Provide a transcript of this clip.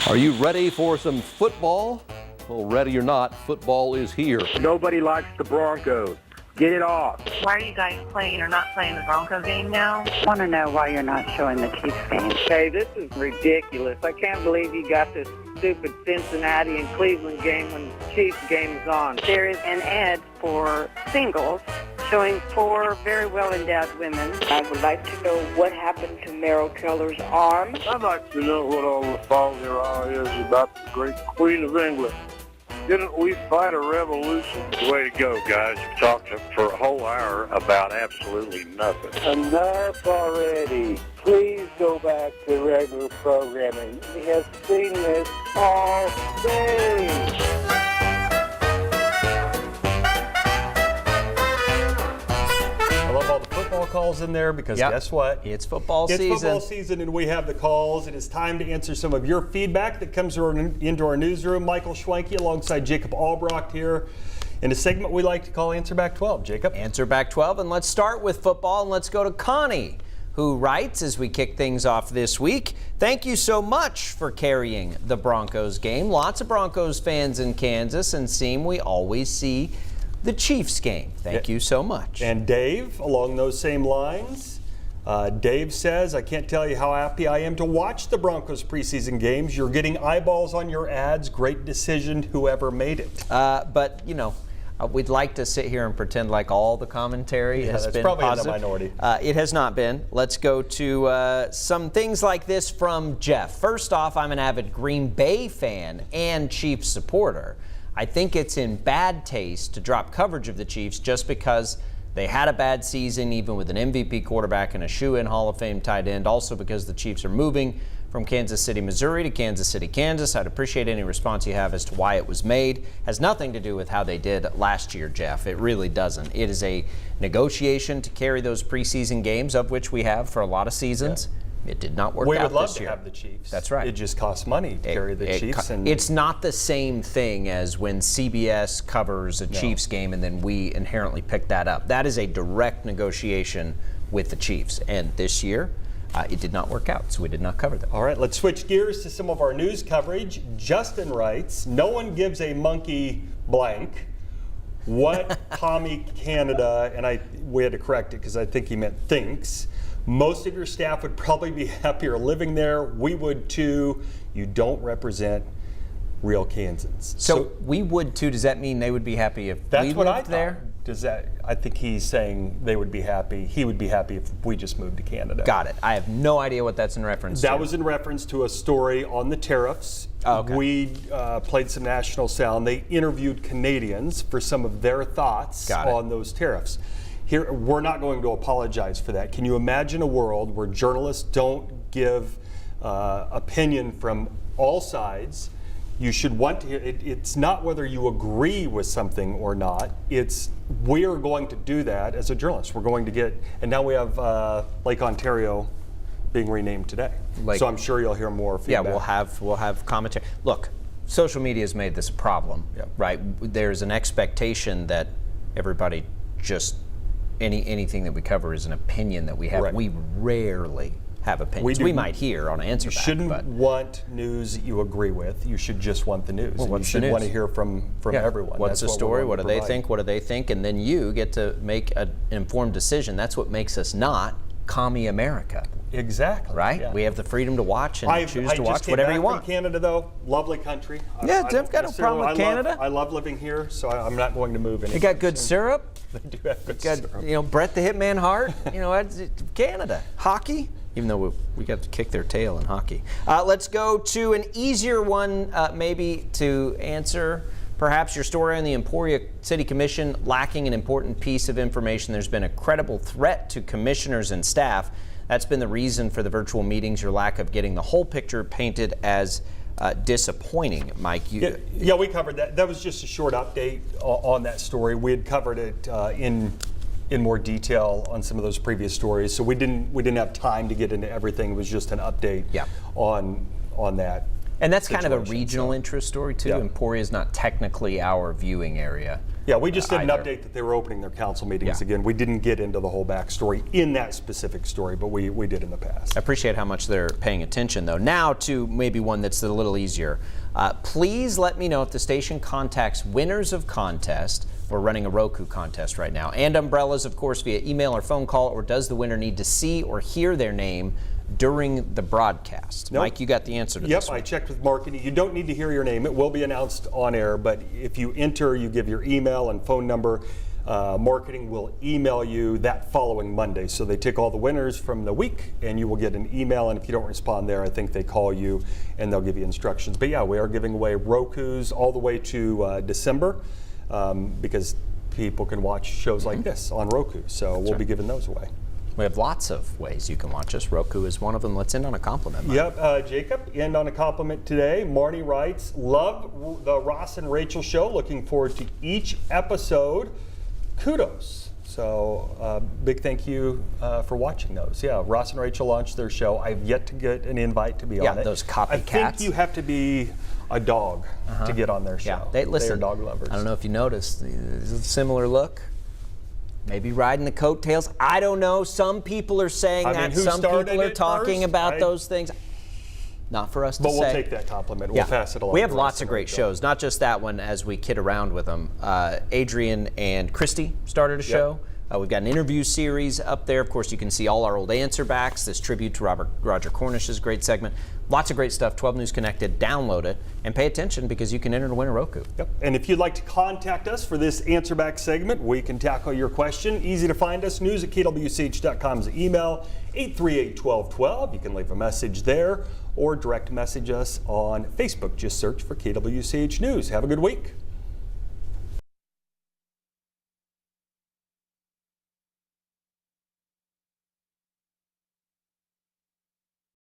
Are you ready for some football? Well, ready or not, football is here. Nobody likes the Broncos. Get it off. Why are you guys playing or not playing the Bronco game now? I want to know why you're not showing the Chiefs game. Hey, this is ridiculous. I can't believe you got this stupid Cincinnati and Cleveland game when the Chiefs game is on. There is an ad for singles showing 4 very well-endowed women. I would like to know what happened to Meryl Keller's arm. I'd like to know what all the falderall is about the great Queen of England. Didn't we fight a revolution? Way to go, guys. You talked for a whole hour about absolutely nothing. Enough already. Please go back to regular programming. We have seen this all day. I love all the football calls in there because guess what? It's football season. It's football season and we have the calls. It is time to answer some of your feedback that comes into our newsroom. Michael Schwenke alongside Jacob Albrocht here in a segment we like to call Answer Back 12. Jacob? Answer Back 12, and let's start with football, and let's go to Connie, who writes as we kick things off this week. Thank you so much for carrying the Broncos game. Lots of Broncos fans in Kansas, and seem we always see the Chiefs game. Thank you so much. And Dave, along those same lines, Dave says, I can't tell you how happy I am to watch the Broncos preseason games. You're getting eyeballs on your ads. Great decision, whoever made it. But, you know, we'd like to sit here and pretend like all the commentary has been probably positive. in the minority. It has not been. Let's go to some things like this from Jeff. First off, I'm an avid Green Bay fan and Chiefs supporter. I think it's in bad taste to drop coverage of the Chiefs just because they had a bad season, even with an MVP quarterback and a shoe-in Hall of Fame tight end. Also because the Chiefs are moving from Kansas City, Missouri to Kansas City, Kansas. I'd appreciate any response you have as to why it was made. Has nothing to do with how they did last year, Jeff. It really doesn't. It is a negotiation to carry those preseason games, of which we have for a lot of seasons. Yeah. It did not work out this year. We would love to have the Chiefs. That's right. It just costs money to carry the Chiefs. It's not the same thing as when CBS covers a Chiefs game and then we inherently pick that up. That is a direct negotiation with the Chiefs. And this year, it did not work out, so we did not cover them. All right, let's switch gears to some of our news coverage. Justin writes, no one gives a monkey blank what Commie Canada, and we had to correct it because I think he meant thinks. Most of your staff would probably be happier living there. We would too. You don't represent real Kansans. So we would too. Does that mean they would be happy if that's we what lived I thought. there? Does that? I think he's saying they would be happy. He would be happy if we just moved to Canada. Got it. I have no idea what that's in reference to. That was in reference to a story on the tariffs. Oh, okay. We played some national sound. They interviewed Canadians for some of their thoughts on those tariffs. Here, we're not going to apologize for that. Can you imagine a world where journalists don't give opinion from all sides? You should want to hear it. It's not whether you agree with something or not. It's we are going to do that as a journalist. We're going to get, and now we have Lake Ontario being renamed today. So I'm sure you'll hear more feedback. Yeah, we'll have commentary. Look, social media has made this a problem, right? There's an expectation that everybody just anything that we cover is an opinion that we have. Right. We rarely have opinions. We might hear on Answer Back. You shouldn't want news that you agree with. You should just want the news. Well, you should want to hear from everyone. What's the story? What do they think? What do they think? And then you get to make an informed decision. That's what makes us not Commie America. Exactly. Right? Yeah. We have the freedom to watch and choose to watch whatever you want. Canada, though, lovely country. Yeah, I've got no problem with Canada. I love living here, so I'm not going to move anywhere. They got good syrup. They do have good syrup. You know, Brett the Hitman Hart. You know, Canada. Hockey. Even though we got to kick their tail in hockey. Let's go to an easier one, maybe to answer. Perhaps your story on the Emporia City Commission lacking an important piece of information. There's been a credible threat to commissioners and staff. That's been the reason for the virtual meetings, your lack of getting the whole picture painted as disappointing. Mike, yeah, we covered that. That was just a short update on that story. We had covered it in more detail on some of those previous stories, so we didn't have time to get into everything. It was just an update on that. And that's kind of a situation, regional so. interest story, too. Yeah. Emporia is not technically our viewing area. Yeah, we just did an either. update that they were opening their council meetings Yeah. again. We didn't get into the whole backstory in that specific story, but we did in the past. I appreciate how much they're paying attention, though. Now to maybe one that's a little easier. Please let me know if the station contacts winners of contest. We're running a Roku contest right now. And umbrellas, of course, via email or phone call, or does the winner need to see or hear their name during the broadcast? Nope. Mike, you got the answer to Yep, this one. I checked with marketing. You don't need to hear your name. It will be announced on air, but if you enter, you give your email and phone number. Marketing will email you that following Monday. So they take all the winners from the week and you will get an email. And if you don't respond there, I think they call you and they'll give you instructions. But yeah, we are giving away Rokus all the way to December because people can watch shows like this on Roku. So we'll be giving those away. We have lots of ways you can watch us. Roku is one of them. Let's end on a compliment, Mike. Yep, Jacob, end on a compliment today. Marnie writes, love the Ross and Rachel show. Looking forward to each episode. Kudos. So big thank you for watching those. Yeah, Ross and Rachel launched their show. I've yet to get an invite to be on it. Those I think copycats. you have to be a dog to get on their show. Yeah, listen, are dog lovers. I don't know if you noticed, there's a similar look. Maybe riding the coattails. I don't know. Some people are saying that. who Some started people are it talking first? about those things. Not for us to But say. we'll take that compliment. We'll pass it along. We have to lots Ross of and great Rachel. shows, not just that one as we kid around with them. Adrian and Christy started a show. We've got an interview series up there. Of course, you can see all our old answer backs, this tribute to Roger Cornish's great segment. Lots of great stuff, 12 News Connected. Download it and pay attention because you can enter to win a Roku. Yep. And if you'd like to contact us for this Answer Back segment, we can tackle your question. Easy to find us. news@kwch.com is the email. 838-1212. You can leave a message there or direct message us on Facebook. Just search for KWCH News. Have a good week.